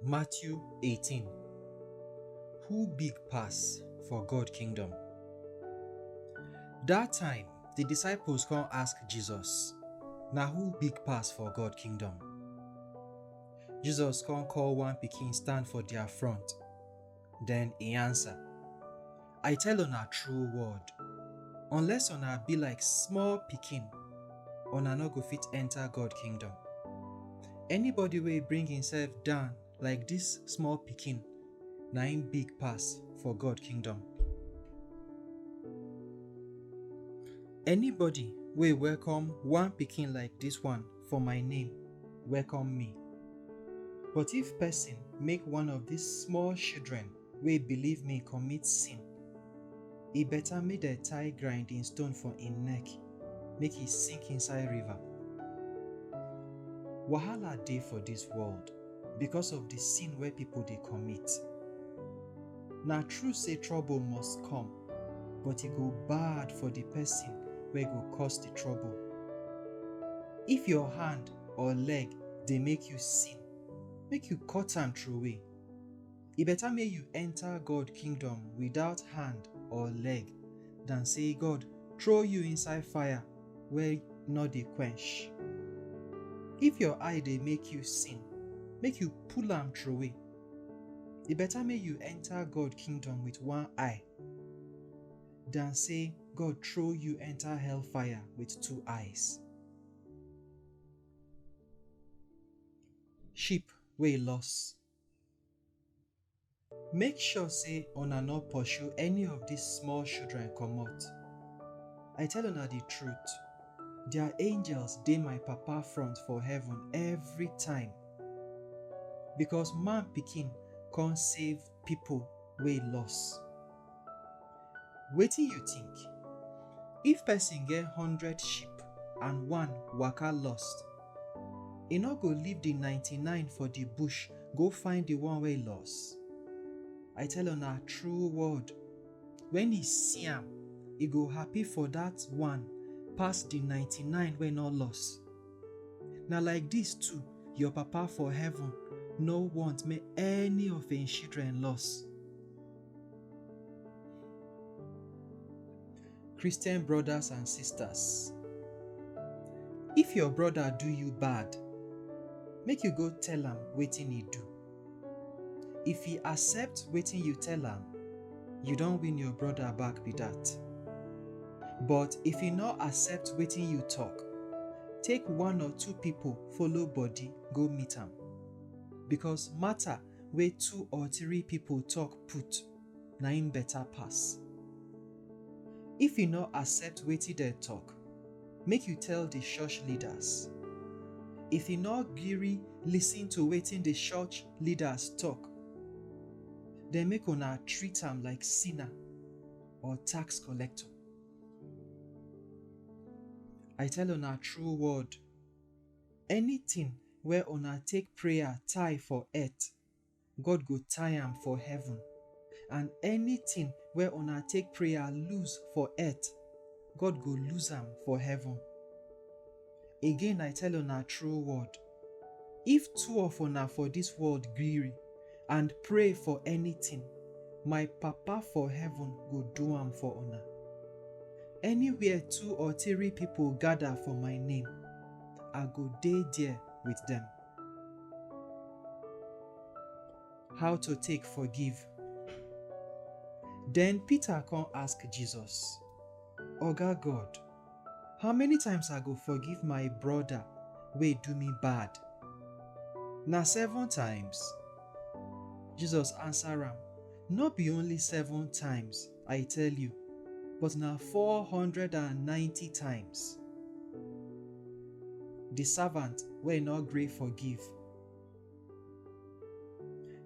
Matthew 18. Who big pass for God kingdom? That time, the disciples come ask Jesus, "Na who big pass for God kingdom?" Jesus come call one pikin stand for their front. Then he answer, "I tell una true word, unless una be like small pikin, una no go fit enter God kingdom. Anybody wey bring himself down like this small pikin, na him big pass for God kingdom. Anybody wey welcome one pikin like this one for my name, welcome me. But if person make one of these small children wey believe me commit sin, e better make dem tie grinding stone for him neck, make he sink inside river." Wahala dey for this world because of the sin wey people dey commit. Na true say trouble must come, but e go bad for the person wey go cause the trouble. If your hand or leg dey make you sin, make you cut am throway. E better make you enter God kingdom without hand or leg than say God throw you inside fire wey no dey quench. If your eye dey make you sin, make you pull am throway. E better make you enter God kingdom with one eye than say God throw you enter hellfire with two eyes. Sheep wey lost. Make sure say una no pursue any of these small children comot. I tell una the truth, their angels dey my papa front for heaven every time, because man pikin come save people wey lost. Wetin you think? If person get 100 sheep and one waka lost, e no go leave the 99 for the bush go find the one wey lost? I tell una true word, when he see am, he go happy for that one pass the 99 wey no lost. Na like this too, your papa for heaven no want make any of him children lost. Christian brothers and sisters, if your brother do you bad, make you go tell am wetin he do. If he accept wetin you tell am, you don win your brother back be that. But if he no accept wetin you talk, take 1 or 2 people follow body go meet am, because matter wey 2 or 3 people talk put, na him better pass. If you no accept wetin dem talk, make you tell the church leaders. If you no gree listen to wetin the church leaders talk, then make una treat am like sinner or tax collector. I tell una true word, anything where una take prayer tie for earth, God go tie am for heaven. And anything where una take prayer lose for earth, God go lose am for heaven. Again, I tell una true word, if 2 of una for this world gree and pray for anything, my papa for heaven go do am for una. Anywhere 2 or 3 people gather for my name, I go dey there with them. How to take forgive? Then Peter come ask Jesus, "Oga God, how many times I go forgive my brother wey do me bad? Na 7 times?" Jesus answer am, "No be only 7 times, I tell you, but na 490 times. The servant wey no gree forgive.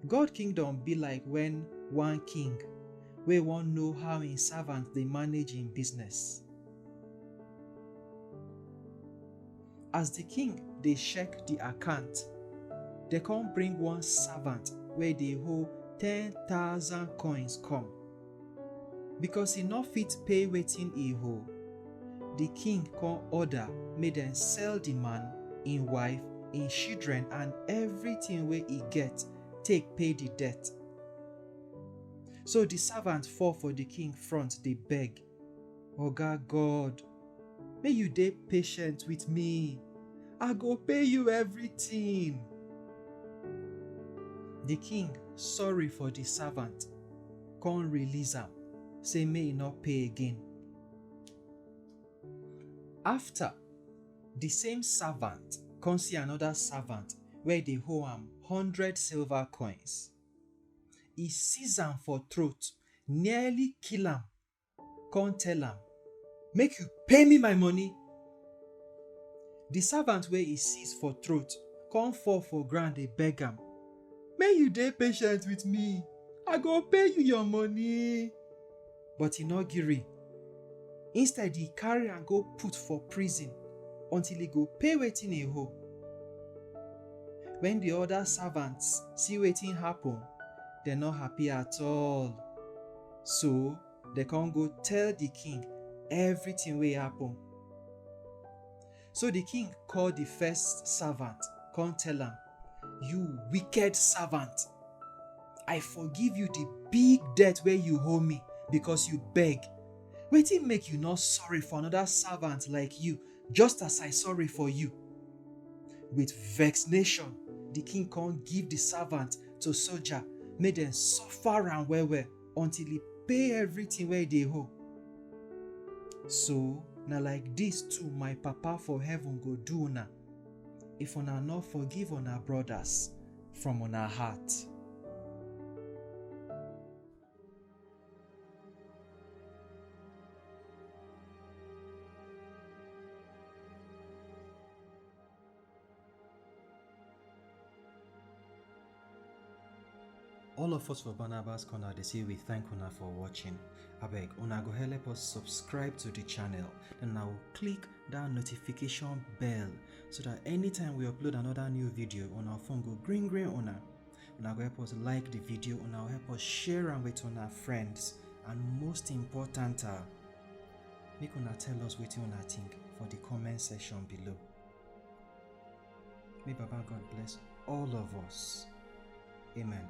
God kingdom be like when one king wey wan know how im servant dey manage im business. As the king dey check the account, dey come bring one servant wey dey hold 10,000 coins come. Because e no fit pay wetin e owe, the king come order make dem sell the man, im wife, im children and everything wey e get take pay the debt. So the servant fall for the king front dey beg, "Oga God, may you dey patient with me. I go pay you everything." The king sorry for the servant, come release am, say may e not pay again. After, the same servant come see another servant wey dey owe am 100 silver coins. E seize am for throat, nearly kill am, come tell am, "Make you pay me my money." The servant wey e seize for throat come fall for ground dey beg am, "May you dey patient with me. I go pay you your money." But e no gree. Instead, e carry am go put for prison until e go pay wetin e owe. When the other servants see wetin happen, dem no happy at all. So, dem come go tell the king everything wey happen. So the king call the first servant, come tell am, "You wicked servant, I forgive you the big debt wey you owe me because you beg. Wetin make you not sorry for another servant like you, just as I sorry for you?" With vexation, the king come give the servant to soldier, make dem suffer am well well until he pay everything wey dey owe. So, na like this too my Papa for heaven go do una, if una no forgive una brothers from una heart. All of us for Barnabas Corner, they say we thank una for watching. Abeg, una go help us subscribe to the channel, then I will click that notification bell so that anytime we upload another new video on our phone go green una. Una go help us like the video, una will help us share am with una friends, and most important, make una tell us wetin una think for the comment section below. May Baba God bless all of us. Amen.